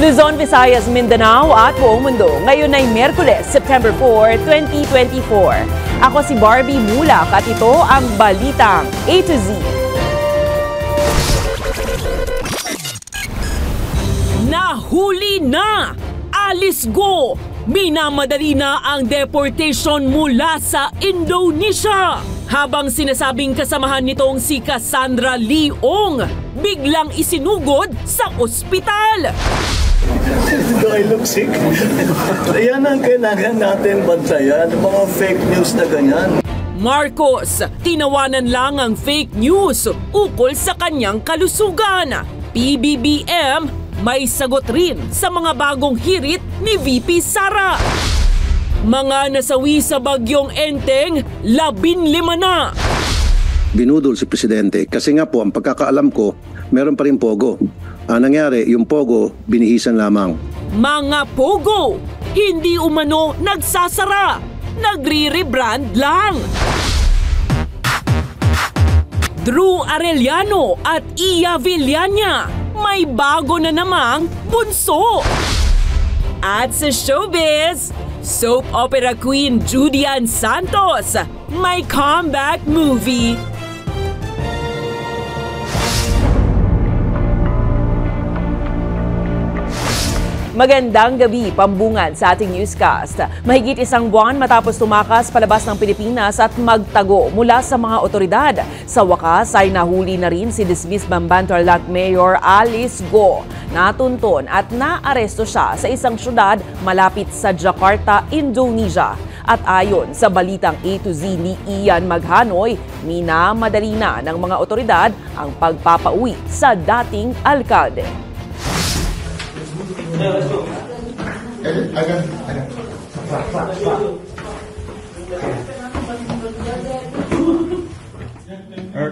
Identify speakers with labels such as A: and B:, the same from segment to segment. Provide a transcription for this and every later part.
A: Luzon, Visayas, Mindanao at buong mundo. Ngayon ay Miyerkules, September 4, 2024. Ako si Barbie Mulak at ito ang Balitang A to Z. Nahuli na! Alice Go! Minamadali na ang deportation mula sa Indonesia. Habang sinasabing kasamahan nitong si Cassandra Leong, biglang isinugod sa ospital.
B: Do I look sick? Yan ang kailangan natin bantayan, mga fake news na ganyan.
A: Marcos, tinawanan lang ang fake news ukol sa kanyang kalusugan. PBBM, may sagot rin sa mga bagong hirit ni VP Sara. Mga nasawi sa bagyong Enteng, 15 na.
C: Binudol si Presidente kasi nga po ang pagkakaalam ko, meron pa rin pogo. Ang nangyari, yung pogo, binihisan lamang.
A: Mga pogo, hindi umano nagsasara, nagre-rebrand lang. Drew Arellano at Iya Villania, may bago na namang bunso. At sa showbiz, soap opera queen Judian Santos, may comeback movie. Magandang gabi, pambungan sa ating newscast. Mahigit isang buwan matapos tumakas palabas ng Pilipinas at magtago mula sa mga otoridad. Sa wakas ay nahuli na rin si dismissed Bamban-Tarlac Mayor Alice Go. Natunton at naaresto siya sa isang syudad malapit sa Jakarta, Indonesia. At ayon sa Balitang A to Z ni Ian Maghanoy, minamadali na ng mga otoridad ang pagpapauwi sa dating alkalde.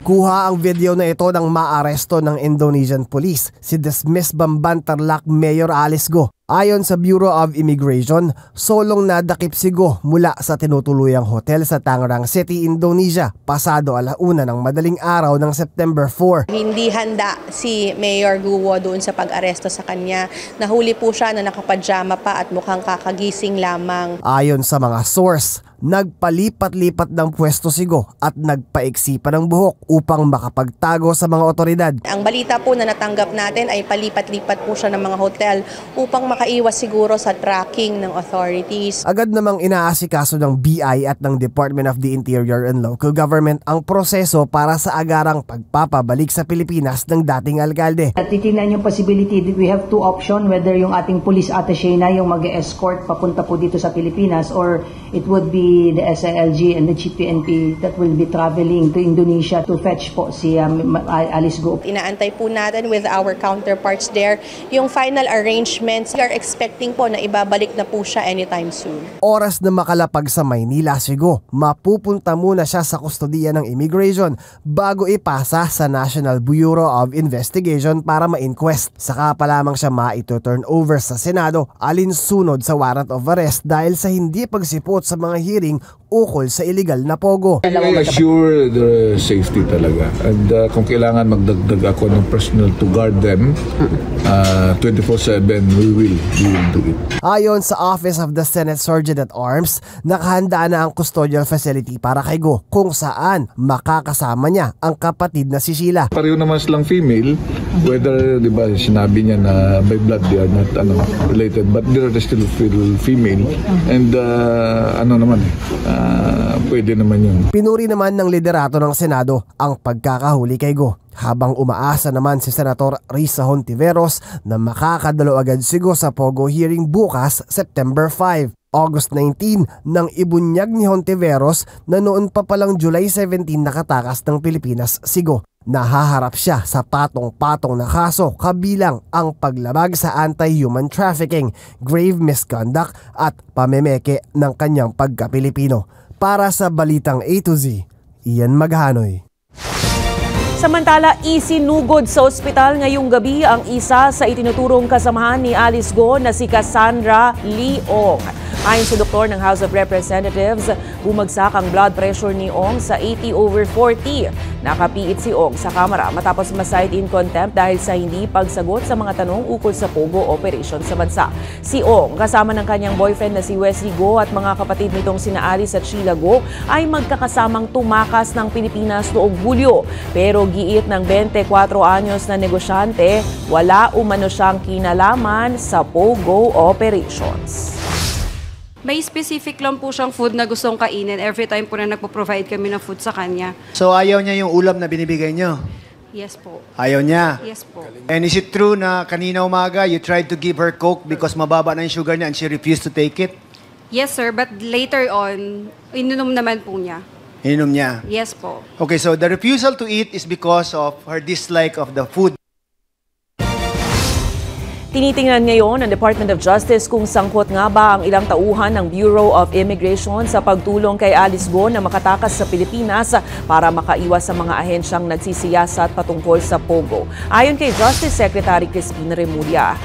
D: Kuha ang video na ito ng maaresto ng Indonesian police, si dismissed Bamban-Tarlac Mayor Alice Go. Ayon sa Bureau of Immigration, solong nadakip si Go mula sa tinutuluyang hotel sa Tangerang City, Indonesia, pasado 1:00 ng madaling araw ng September 4.
E: Hindi handa si Mayor Guo doon sa pag-aresto sa kanya. Nahuli po siya na nakapajama pa at mukhang kakagising lamang.
D: Ayon sa mga source, nagpalipat-lipat ng pwesto si Go at nagpaiksi pa ng buhok upang makapagtago sa mga otoridad.
E: Ang balita po na natanggap natin ay palipat-lipat po siya ng mga hotel upang makaiwas siguro sa tracking ng authorities.
D: Agad namang inaasikaso ng BI at ng Department of the Interior and Local Government ang proseso para sa agarang pagpapabalik sa Pilipinas ng dating alkalde.
F: Titingnan yung possibility, we have two options, whether yung ating police attaché na yung mag-escort papunta po dito sa Pilipinas or it would be the SILG and the GPNP that will be traveling to Indonesia to fetch po si Alice Go.
E: Inaantay po natin with our counterparts there yung final arrangements. We are expecting po na ibabalik na po siya anytime soon. Oras
D: na makalapag sa Maynila si Go, mapupunta muna siya sa kustodiya ng immigration bago ipasa sa National Bureau of Investigation para ma-inquest. Saka pa lamang siya maito-turn over sa Senado alinsunod sa warrant of arrest dahil sa hindi pagsipot sa mga hearing ukol sa illegal na pogo.
G: I assure the safety talaga. And kung kailangan magdagdag ako ng personnel to guard them 24/7, we will do it.
D: Ayon sa Office of the Senate Sergeant at Arms, nakahanda na ang custodial facility para kay Go kung saan makakasama niya ang kapatid na si Sheila.
G: Pareho naman silang female, whether di ba sinabi niya na by blood they are not related, but they are still female. And pwede naman yun.
D: Pinuri naman ng liderato ng Senado ang pagkakahuli kay Go, habang umaasa naman si Senator Risa Hontiveros na makakadalo agad si Go sa Pogo hearing bukas, September 5. August 19 nang ibunyag ni Hontiveros na noon pa palang July 17 nakatakas ng Pilipinas si Go. Nahaharap siya sa patong-patong na kaso kabilang ang paglabag sa anti-human trafficking, grave misconduct at pamemeke ng kanyang pagka-Pilipino. Para sa Balitang A to Z, Ian Maghanoy.
A: Samantala, isinugod sa ospital ngayong gabi ang isa sa itinuturong kasamahan ni Alice Go na si Cassandra Leong. Ayon sa doktor ng House of Representatives, bumagsak ang blood pressure ni Ong sa 80/40. Nakapiit si Ong sa Kamara matapos ma-cite in contempt dahil sa hindi pagsagot sa mga tanong ukol sa Pogo operation sa bansa. Si Ong, kasama ng kanyang boyfriend na si Wesley Go at mga kapatid nitong sina Alice at Sheila Go, ay magkakasamang tumakas ng Pilipinas noong Hulyo. Pero giit ng 24 anyos na negosyante, wala umano siyang kinalaman sa Pogo operations.
H: May specific lang po siyang food na gustong kainin every time po na nagpo-provide kami ng food sa kanya.
I: So ayaw niya yung ulam na binibigay niyo?
H: Yes po.
I: Ayaw niya?
H: Yes po.
I: And is it true na kanina umaga you tried to give her Coke because mababa na yung sugar niya and she refused to take it?
H: Yes sir, but later on, ininom naman po niya.
I: Ininom niya?
H: Yes po.
I: Okay, so the refusal to eat is because of her dislike of the food.
A: Tinitingnan ngayon ng Department of Justice kung sangkot nga ba ang ilang tauhan ng Bureau of Immigration sa pagtulong kay Alice Go na makatakas sa Pilipinas para makaiwas sa mga ahensyang nagsisiyasat patungkol sa Pogo. Ayon kay Justice Secretary Crispin Remulla,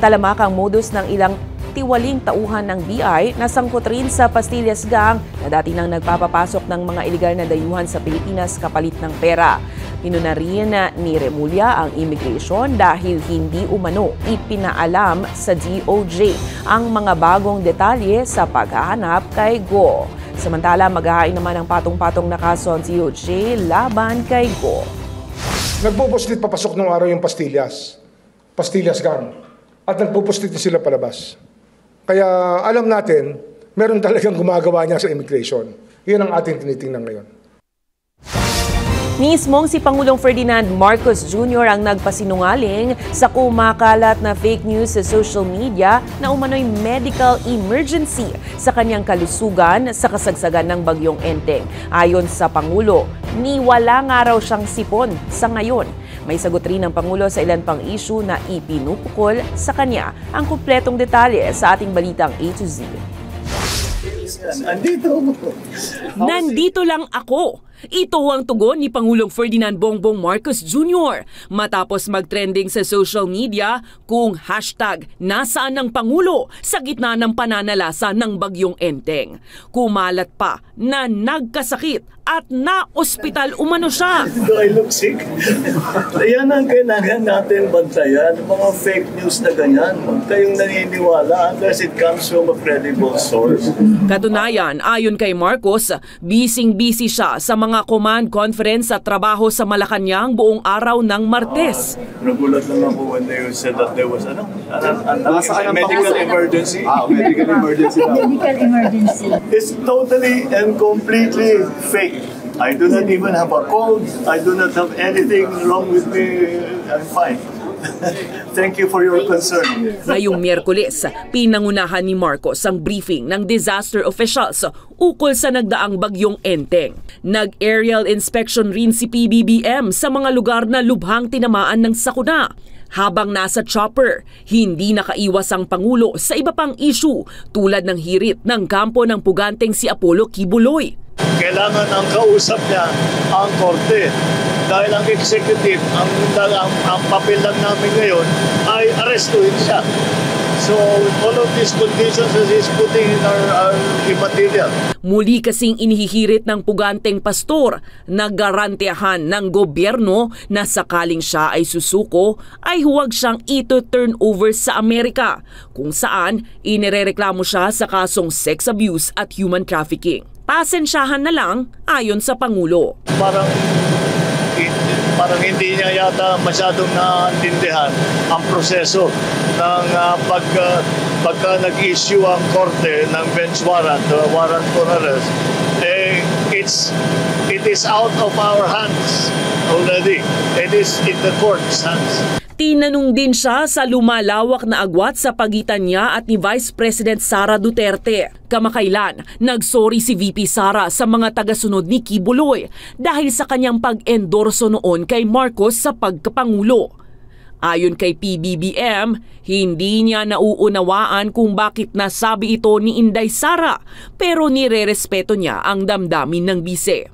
A: talamak ang modus ng ilang tiwaling tauhan ng BI na sangkot rin sa Pastillas Gang na dati nang nagpapapasok ng mga iligal na dayuhan sa Pilipinas kapalit ng pera. Inuna rin ni Remulla ang immigration dahil hindi umano ipinaalam sa DOJ ang mga bagong detalye sa paghahanap kay Go. Samantala, maghahain naman ang patong-patong na kaso ang DOJ laban kay Go.
J: Nagpupuslit papasok nung araw yung Pastillas Gang. At nagpupuslit sila palabas. Kaya alam natin, meron talagang gumagawa niya sa immigration. Yan ang ating tinitingnan ngayon.
A: Mismong si Pangulong Ferdinand Marcos Jr. ang nagpasinungaling sa kumakalat na fake news sa social media na umano'y medical emergency sa kanyang kalusugan sa kasagsagan ng bagyong Enteng. Ayon sa Pangulo, wala nga raw siyang sipon sa ngayon. May sagot rin ng Pangulo sa ilan pang issue na ipinupukol sa kanya. Ang kumpletong detalye sa ating balitang A to Z. Nandito lang ako. Ito ang tugon ni Pangulong Ferdinand Bongbong Marcos Jr. matapos mag-trending sa social media kung #nasaan ang Pangulo sa gitna ng pananalasa ng bagyong Enteng. Kumalat pa na nagkasakit at na-ospital umano siya.
B: Do I look sick? Yan ang kailangan natin bantayan. Mga fake news na ganyan. Huwag kayong naniniwala unless it comes from a credible source.
A: Katunayan, ayon kay Marcos, busy siya sa mga command conference at trabaho sa Malacanang buong araw ng Martes.
B: Nagulat lang ako when they said that there was medical emergency.
I: Medical emergency.
F: Medical emergency.
B: It's totally and completely fake. I do not even have a cold. I do not have anything wrong with me. I'm fine. Thank you for your concern.
A: Ngayong Miyerkules, pinangunahan ni Marcos ang briefing ng disaster officials ukol sa nagdaang bagyong Enteng. Nag-aerial inspection rin si PBBM sa mga lugar na lubhang tinamaan ng sakuna. Habang nasa chopper, hindi nakaiwas ang Pangulo sa iba pang issue tulad ng hirit ng kampo ng puganteng si Apollo Kibuloy.
B: Kailangan ang kausap niya ang korte. Dahil ang executive, ang papel lang namin ngayon ay arestuhin siya. So all of these conditions that he's putting in are immaterial.
A: Muli kasing inihihirit ng puganteng pastor na garantiyahan ng gobyerno na sakaling siya ay susuko ay huwag siyang ito-turn over sa Amerika, kung saan inirereklamo siya sa kasong sex abuse at human trafficking. Pasensyahan na lang ayon sa Pangulo.
B: Parang hindi niya yata masyadong naintindihan ang proseso ng pagka nag-issue ang korte ng bench warrant for arrest. It is out of our hands already. It is in the court's hands.
A: Tinanong din siya sa lumalawak na agwat sa pagitan niya at ni Vice President Sara Duterte. Kamakailan, nagsorry si VP Sara sa mga tagasunod ni Kibuloy dahil sa kanyang pag-endorso noon kay Marcos sa pagkapangulo. Ayon kay PBBM, hindi niya nauunawaan kung bakit nasabi ito ni Inday Sara, pero nirerespeto niya ang damdamin ng bise.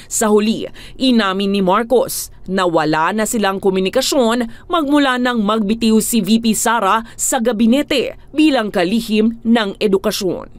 A: Sa huli, inamin ni Marcos Nawala na silang komunikasyon magmula nang magbitiw si VP Sara sa gabinete bilang kalihim ng edukasyon.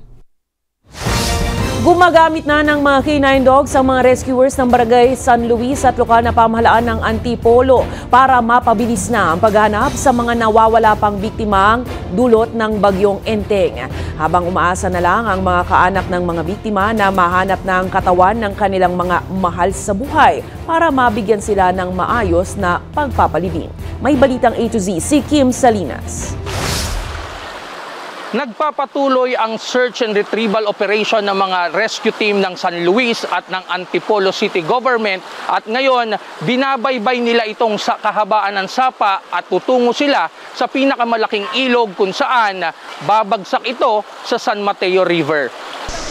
A: Gumagamit na ng mga K9 dogs ang mga rescuers ng Barangay San Luis at lokal na pamahalaan ng Antipolo para mapabilis na ang paghanap sa mga nawawala pang biktimang dulot ng bagyong Enteng. Habang umaasa na lang ang mga kaanak ng mga biktima na mahanap ng katawan ng kanilang mga mahal sa buhay para mabigyan sila ng maayos na pagpapalibing. May balitang A to Z si Kim Salinas.
K: Nagpapatuloy ang search and retrieval operation ng mga rescue team ng San Luis at ng Antipolo City Government at ngayon binabaybay nila itong sa kahabaan ng Sapa at tutungo sila sa pinakamalaking ilog kung saan babagsak ito sa San Mateo River.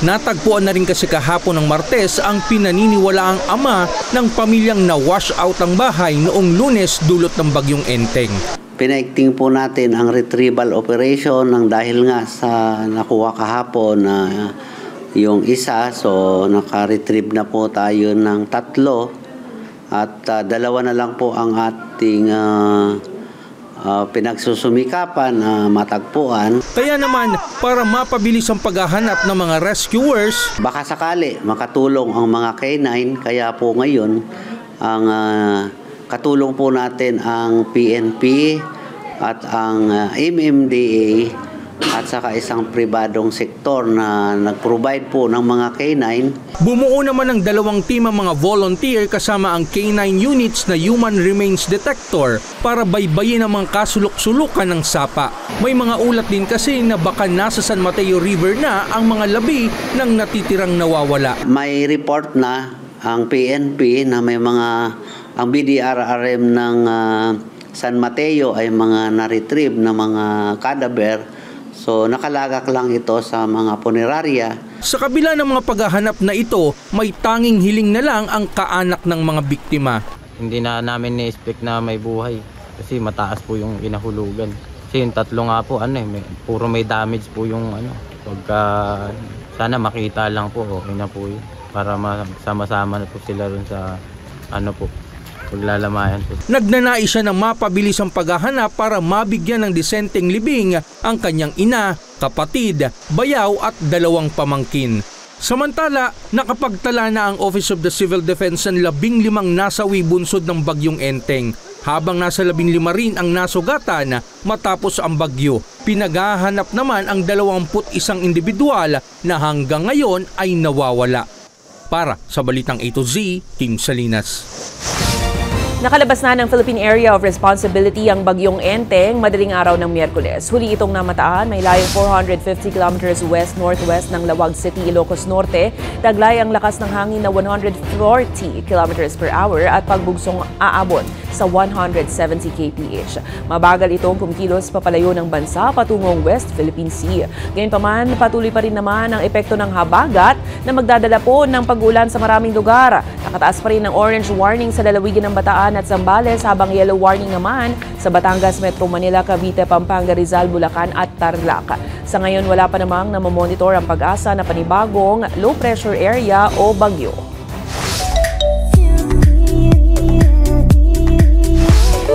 L: Natagpuan na rin kasi kahapon ng Martes ang pinaniniwalaang ama ng pamilyang na-wash out ang bahay noong Lunes dulot ng bagyong Enteng.
M: Pinaigting po natin ang retrieval operation ng dahil nga sa nakuha kahapon na yung isa. So naka-retrieve na po tayo ng 3 at 2 na lang po ang ating pinagsusumikapan matagpuan.
L: Kaya naman para mapabilis ang paghahanap ng mga rescuers,
M: baka sakali makatulong ang mga K9 kaya po ngayon ang katulong po natin ang PNP at ang MMDA at saka isang pribadong sektor na nag-provide po ng mga K9.
L: Bumuo naman ng 2 team ang mga volunteer kasama ang K9 units na Human Remains Detector para baybayin ang mga kasulok-sulukan ng Sapa. May mga ulat din kasi na baka nasa San Mateo River na ang mga labi ng natitirang nawawala.
M: May report na ang PNP na may mga ang BDRRM ng San Mateo ay mga na-retrieve na mga cadaver. So nakalagak lang ito sa mga punerarya.
L: Sa kabila ng mga paghahanap na ito, may tanging hiling na lang ang kaanak ng mga biktima.
N: Hindi na namin ni-expect na may buhay kasi mataas po yung inahulugan. Kasi yung 3 nga po, puro may damage po yung Pagka sana makita lang po, okay na po yun. Para sama-sama na po sila rin sa paglalamayan po.
L: Nagnanais siya ng mapabilis ang paghahanap para mabigyan ng disenteng libing ang kanyang ina, kapatid, bayaw at 2 pamangkin. Samantala, nakapagtala na ang Office of the Civil Defense ng 15 nasawi bunsod ng bagyong Enteng, habang nasa 15 rin ang nasugatan matapos ang bagyo. Pinaghahanap naman ang 21 individual na hanggang ngayon ay nawawala. Para sa Balitang A to Z, Kim Salinas.
A: Nakalabas na ng Philippine Area of Responsibility ang bagyong Enteng madaling araw ng Miyerkules. Huli itong namataan, may layong 450 kilometers west-northwest ng Lawag City, Ilocos Norte. Taglay ang lakas ng hangin na 140 kilometers per hour at pagbugsong aabot sa 170 kph. Mabagal itong kumikilos papalayo ng bansa patungong West Philippine Sea. Gayunpaman, patuloy pa rin naman ang epekto ng habagat na magdadala po ng pag-ulan sa maraming lugar. Nakataas pa rin ang orange warning sa lalawigan ng Bataan at Zambales habang yellow warning naman sa Batangas, Metro Manila, Cavite, Pampanga, Rizal, Bulacan at Tarlac. Sa ngayon, wala pa namang namomonitor ang pag-asa na panibagong low pressure area o bagyo.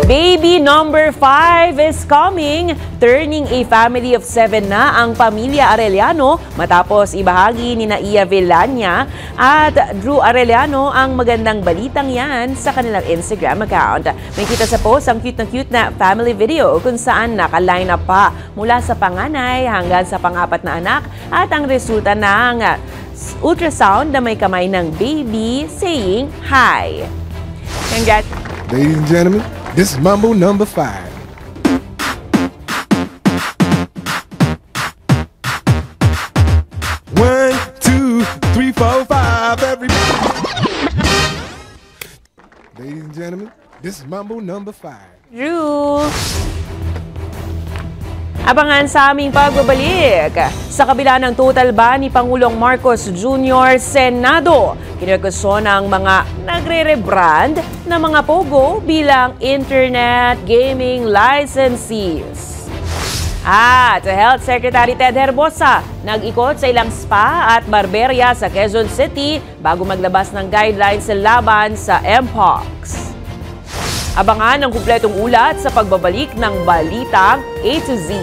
A: Baby number 5 is coming. Turning a family of 7 na ang pamilya Arellano matapos ibahagi ni Iya Villania at Drew Arellano ang magandang balitang yan sa kanilang Instagram account. May kita sa post ang cute na family video kung saan naka-line up pa mula sa panganay hanggang sa pang-4 na anak at ang resulta ng ultrasound na may kamay ng baby saying hi. Congrats!
O: Ladies and gentlemen, this is Mambo number 5. One, two, three, four, five, everybody. Ladies and gentlemen, this is Mambo number 5.
A: Drew! Abangan sa aming pagbabalik. Sa kabila ng total ban ni Pangulong Marcos Jr., Senado, kinrekusyon ng mga nagre-rebrand na mga pogo bilang internet gaming licensees. At Health Secretary Ted Herbosa nag-ikot sa ilang spa at barberya sa Quezon City bago maglabas ng guidelines sa laban sa Mpox. Abangan ang kumpletong ulat sa pagbabalik ng Balitang A to Z.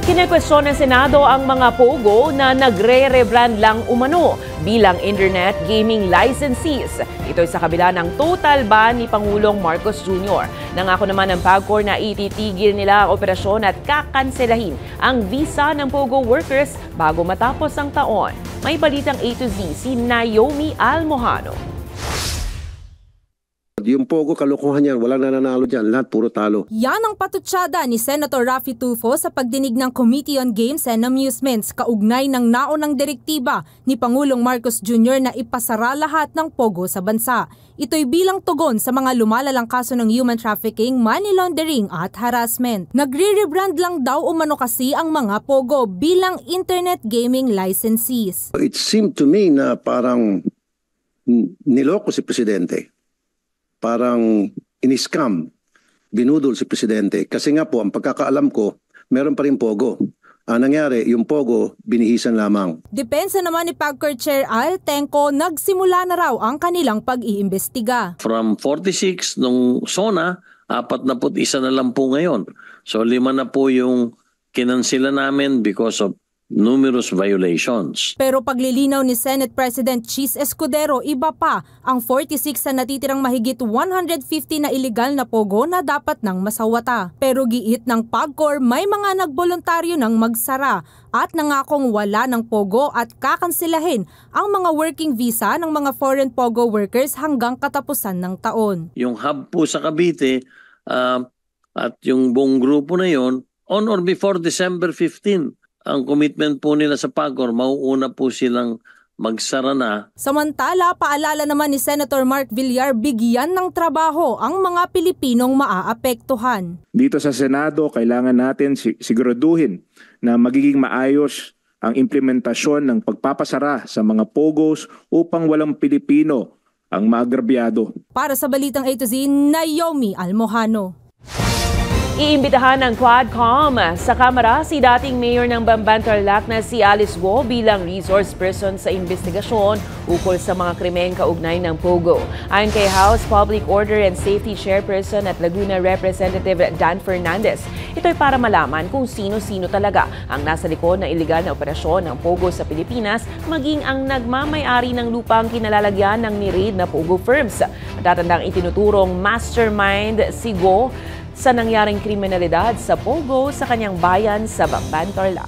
A: Kinekwestiyon ng Senado ang mga pogo na nagre-rebrand lang umano bilang internet gaming licensees. Ito'y sa kabila ng total ban ni Pangulong Marcos Jr. Nangako naman ng PAGCOR na ititigil nila ang operasyon at kakanselahin ang visa ng pogo workers bago matapos ang taon. May balitang A to Z si Naomi Almojano.
C: Yung pogo, kalokohan yan. Walang nananalo dyan. Lahat puro talo.
P: Yan ang patutsada ni Senator Raffy Tulfo sa pagdinig ng Committee on Games and Amusements kaugnay ng naunang direktiba ni Pangulong Marcos Jr. na ipasara lahat ng pogo sa bansa. Ito'y bilang tugon sa mga lumalalang kaso ng human trafficking, money laundering at harassment. Nagre-rebrand lang daw umano kasi ang mga pogo bilang internet gaming licensees.
C: It seemed to me na parang niloko si Presidente. Parang in-scam, binudol si Presidente. Kasi nga po, ang pagkakaalam ko, meron pa rin pogo. Ang nangyari, yung pogo, binihisan lamang.
P: Depensa naman ni PAGCOR Chair Al Tenco, nagsimula na raw ang kanilang pag-iimbestiga.
Q: From 46 nung SONA, 41 na lang po ngayon. So 5 na po yung kinansila namin because of numerous violations.
P: Pero paglilinaw ni Senate President Chis Escudero, iba pa ang 46 na natitirang mahigit 150 na illegal na pogo na dapat nang masawata. Pero giit ng PAGCOR, may mga nagboluntaryo ng magsara at nangakong wala ng pogo at kakansilahin ang mga working visa ng mga foreign pogo workers hanggang katapusan ng taon.
Q: Yung hub po sa Cavite at yung buong grupo na yon, on or before December 15, ang commitment po nila sa PAGCOR, mauuna po silang magsara na.
P: Samantala, paalala naman ni Senator Mark Villar, bigyan ng trabaho ang mga Pilipinong maaapektuhan.
R: Dito sa Senado, kailangan natin siguraduhin na magiging maayos ang implementasyon ng pagpapasara sa mga pogos upang walang Pilipino ang maagrabyado.
P: Para sa Balitang A to Z, Naomi Almojano.
A: Iimbitahan ng Quadcom sa Kamara si dating mayor ng Bamban-Tarlac na si Alice Guo bilang resource person sa investigasyon ukol sa mga krimeng kaugnay ng pogo. Ayon kay House Public Order and Safety Chairperson at Laguna Representative Dan Fernandez, ito'y para malaman kung sino-sino talaga ang nasa likod ng iligal na operasyon ng pogo sa Pilipinas, maging ang nagmamay-ari ng lupang kinalalagyan ng ni-raid na pogo firms. Matatandang itinuturong mastermind si Guo sa nangyaring kriminalidad sa pogo sa kanyang bayan sa Bamban-Tarlac.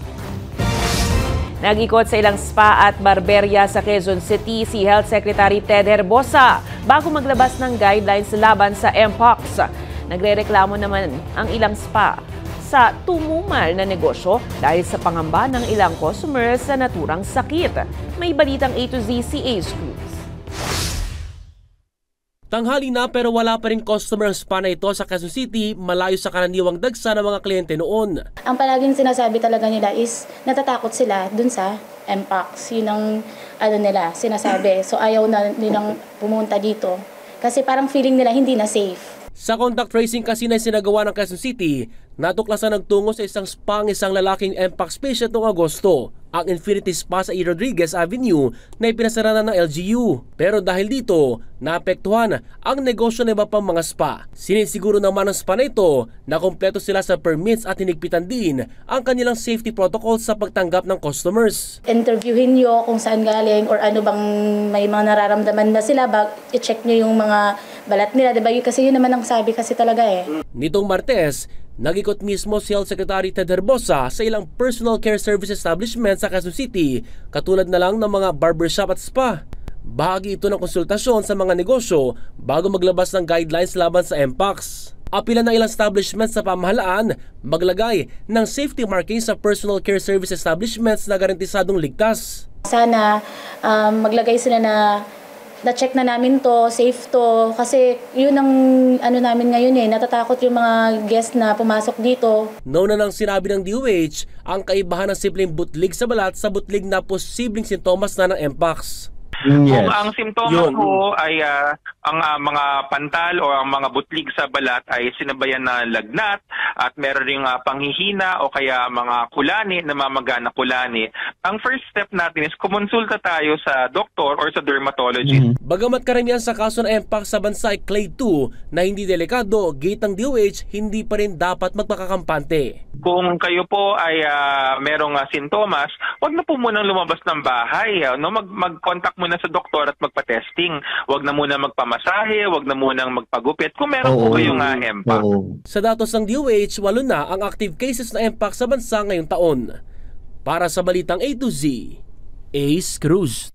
A: Nag-ikot sa ilang spa at barberya sa Quezon City si Health Secretary Ted Herbosa bago maglabas ng guidelines laban sa Mpox. Nagrereklamo naman ang ilang spa sa tumumal na negosyo dahil sa pangamba ng ilang customers sa naturang sakit. May balitang A to Z si Ace Cruz.
S: Tanghali na pero wala pa rin customer spa na ito sa Quezon City, malayo sa karaniwang dagsa ng mga kliyente noon.
T: Ang palaging sinasabi talaga nila is natatakot sila dun sa Mpox. Yun ang nila sinasabi. So ayaw na nilang pumunta dito kasi parang feeling nila hindi na safe.
S: Sa contact tracing kasi na sinagawa ng Quezon City, natuklasan nagtungo sa isang spa ang isang lalaking Mpox patient noong Agosto, ang Infinity Spa sa E. Rodriguez Avenue na ipinasara na ng LGU. Pero dahil dito, naapektuhan ang negosyo ng iba pang mga spa. Sinisiguro naman ng spa na ito na kompleto sila sa permits at hinigpitan din ang kanilang safety protocols sa pagtanggap ng customers.
T: Interviewin nyo kung saan galing or ano bang may mga nararamdaman na sila, i-check nyo yung mga balat nila, diba? Kasi yun naman ang sabi kasi talaga eh.
S: Nitong Martes, nag-ikot mismo si Health Secretary Ted Herbosa sa ilang personal care service establishment sa Quezon City, katulad na lang ng mga barbershop at spa. Bahagi ito ng konsultasyon sa mga negosyo bago maglabas ng guidelines laban sa Mpox. Apila ng ilang establishments sa pamahalaan maglagay ng safety marking sa personal care service establishments na garantisadong ligtas.
T: Sana maglagay sila na-check na namin to, safe to, kasi yun ang namin ngayon natatakot yung mga guest na pumasok dito.
S: Noon na nang sinabi ng DOH ang kaibahan ng simpleng butlig sa balat sa butlig na posibleng sintomas na ng Mpox.
U: Kung ang simptoma po ay ang mga pantal o ang mga butlig sa balat ay sinabayan na lagnat at meron ring panghihina o kaya mga kulani, namamagana kulani, ang first step natin is kumonsulta tayo sa doktor or sa dermatologist.
S: Bagamat karamihan sa kaso ng mpox sa bansa ay clade 2 na hindi delikado, gate ng DOH, hindi pa rin dapat magpakakampante.
U: Kung kayo po ay merong sintomas, wag na po munang lumabas ng bahay. Mag-contact muna sa doktor at magpa-testing. Wag na muna magpamasahe, wag na munang magpagupit kung meron po kayong mpox.
S: Sa datos ng DOH, 8 na ang active cases na mpox sa bansa ngayong taon. Para sa Balitang A to Z, Ace Cruz.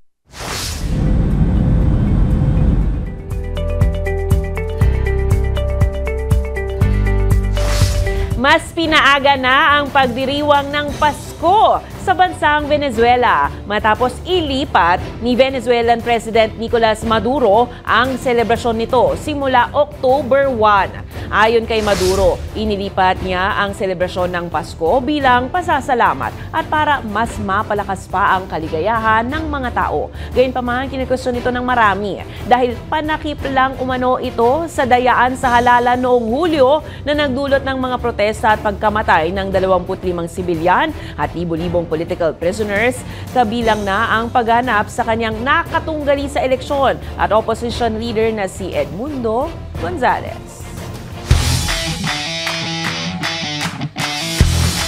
A: Mas pinaaga na ang pagdiriwang ng Pasko sa bansang Venezuela matapos ilipat ni Venezuelan President Nicolas Maduro ang selebrasyon nito simula October 1. Ayon kay Maduro, inilipat niya ang selebrasyon ng Pasko bilang pasasalamat at para mas mapalakas pa ang kaligayahan ng mga tao. Gayunpaman, kinikwestiyon ito ng marami dahil panakip lang umano ito sa dayaan sa halalan noong Hulyo na nagdulot ng mga protesta at pagkamatay ng 25 sibilyan at libo-libong political prisoners, kabilang na ang pagganap sa kanyang nakatunggali sa eleksyon at opposition leader na si Edmundo Gonzalez.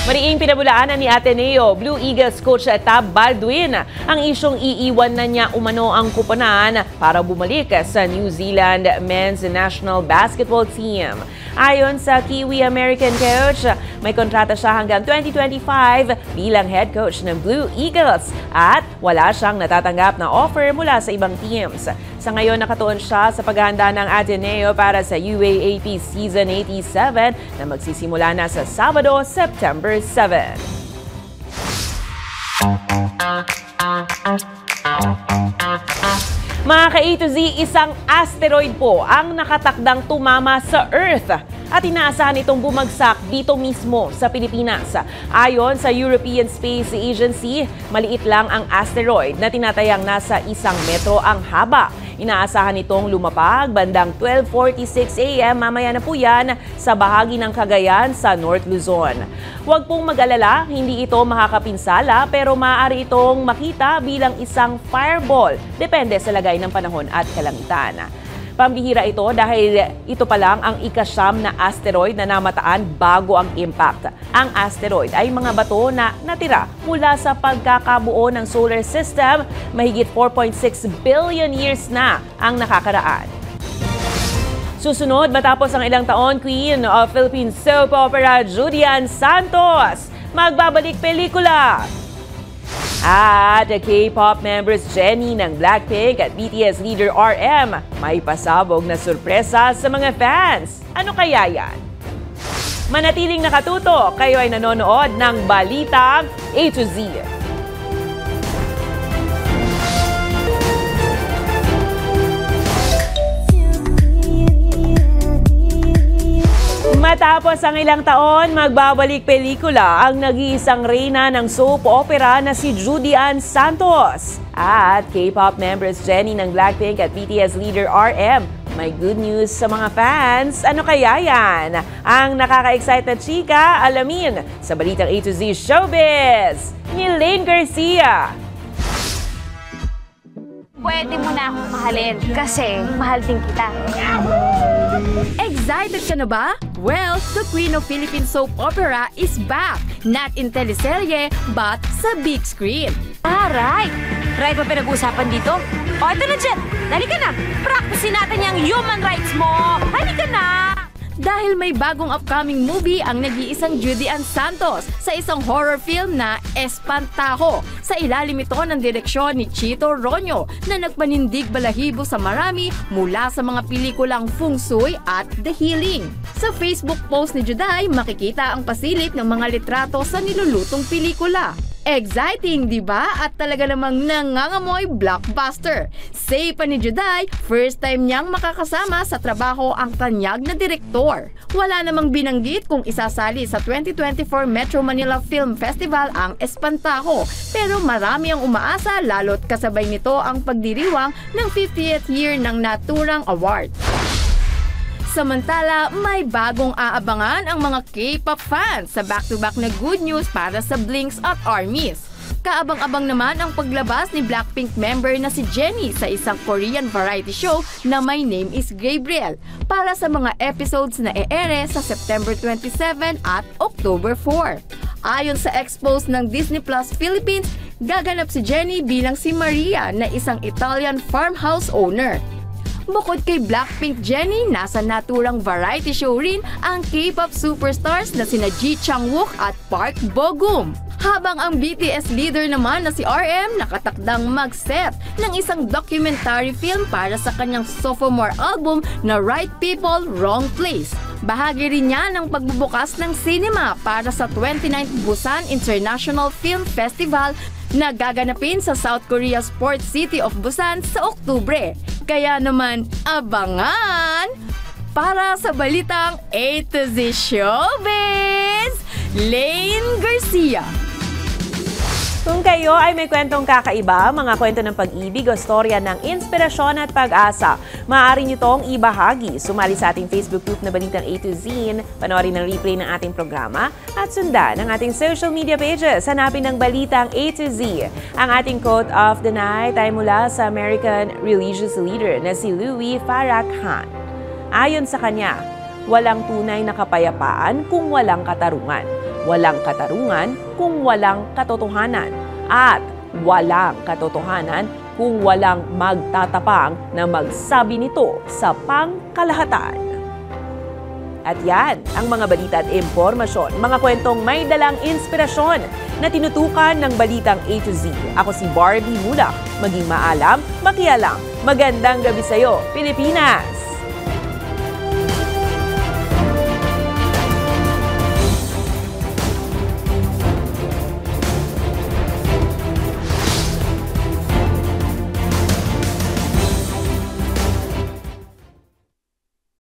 A: Mariing pinabulaanan ni Ateneo Blue Eagles coach Tab Baldwin ang isyong iiwan na niya umano ang kuponan para bumalik sa New Zealand Men's National Basketball Team. Ayon sa Kiwi American coach, may kontrata siya hanggang 2025 bilang head coach ng Blue Eagles at wala siyang natatanggap na offer mula sa ibang teams. Sa ngayon, nakatuon siya sa paghahanda ng Ateneo para sa UAAP Season 87 na magsisimula na sa Sabado, September 7. Mga ka-A to Z, isang asteroid po ang nakatakdang tumama sa Earth at inaasahan itong bumagsak dito mismo sa Pilipinas. Ayon sa European Space Agency, maliit lang ang asteroid na tinatayang nasa 1 metro ang haba. Inaasahan itong lumapag bandang 12:46 AM mamaya na po yan sa bahagi ng Cagayan sa North Luzon. Huwag pong mag-alala, hindi ito makakapinsala pero maaari itong makita bilang isang fireball. Depende sa lagay ng panahon at kalangitan. Pambihira ito dahil ito pa lang ang ika-9 na asteroid na namataan bago ang impact. Ang asteroid ay mga bato na natira mula sa pagkakabuo ng solar system, mahigit 4.6 billion years na ang nakakaraan. Susunod, matapos ang ilang taon, Queen of Philippine soap opera Judy Ann Santos magbabalik pelikula. At K-pop members Jennie ng Blackpink at BTS leader RM may pasabog na sorpresa sa mga fans. Ano kaya yan? Manatiling nakatutok, kayo ay nanonood ng Balitang A to Z. Matapos ang ilang taon, magbabalik pelikula ang nag-iisang reyna ng soap opera na si Judy Ann Santos. At K-pop members Jennie ng Blackpink at BTS leader RM, may good news sa mga fans. Ano kaya yan? Ang nakaka-excite na chika, alamin sa Balitang A to Z Showbiz ni Lane Garcia.
V: Pwede mo na akong mahalin kasi mahal din kita. Excited ka na ba? Well, the Queen of Philippine soap opera is back. Not in teleserye, but sa big screen.
W: Right! Right ba pinag-uusapan dito? O, ito na, Jet! Dali ka na! Practicein natin yung human rights mo! Halika na!
V: Dahil may bagong upcoming movie ang nag-iisang Judy Ann Santos sa isang horror film na Espantajo. Sa ilalim ito ng direksyon ni Chito Ronyo na nagpanindig balahibo sa marami mula sa mga pelikulang Feng Shui at The Healing. Sa Facebook post ni Juday, makikita ang pasilip ng mga litrato sa nilulutong pelikula. Exciting, di ba? At talaga namang nangangamoy blockbuster. Say pa ni Juday, first time niyang makakasama sa trabaho ang tanyag na direktor. Wala namang binanggit kung isasali sa 2024 Metro Manila Film Festival ang Espantajo. Pero marami ang umaasa lalo't kasabay nito ang pagdiriwang ng 50th year ng naturang award. Samantala, may bagong aabangan ang mga K-pop fans sa back-to-back na good news para sa Blinks at ARMYs. Kaabang-abang naman ang paglabas ni Blackpink member na si Jennie sa isang Korean variety show na My Name is Gabriel para sa mga episodes na e-ere sa September 27 at October 4. Ayon sa expose ng Disney Plus Philippines, gaganap si Jennie bilang si Maria na isang Italian farmhouse owner. Bukod kay Blackpink Jennie, nasa naturang variety show rin ang K-pop superstars na sina Ji Chang-wook at Park Bo-gum. Habang ang BTS leader naman na si RM nakatakdang mag-set ng isang documentary film para sa kanyang sophomore album na Right People, Wrong Place. Bahagi rin niya ng pagbubukas ng cinema para sa 29th Busan International Film Festival na gaganapin sa South Korea's port city of Busan sa Oktubre. Kaya naman, abangan! Para sa balitang A to Z Showbiz, Lane Garcia.
A: Kung kayo ay may kwentong kakaiba, mga kwento ng pag-ibig o storya ng inspirasyon at pag-asa, maaari nyo tong ibahagi. Sumali sa ating Facebook group na Balitang A to Z, panoorin ng replay ng ating programa, at sundan ang ating social media pages. Hanapin ng Balitang A to Z. Ang ating quote of the night ay mula sa American religious leader na si Louis Farrakhan. Ayon sa kanya, walang tunay na kapayapaan kung walang katarungan. Walang katarungan kung walang katotohanan. At walang katotohanan kung walang magtatapang na magsabi nito sa pangkalahatan. At yan ang mga balita at impormasyon, mga kwentong may dalang inspirasyon na tinutukan ng Balitang A to Z. Ako si Barbie Mulak. Maging maalam, makialam. Magandang gabi sa'yo, Pilipinas!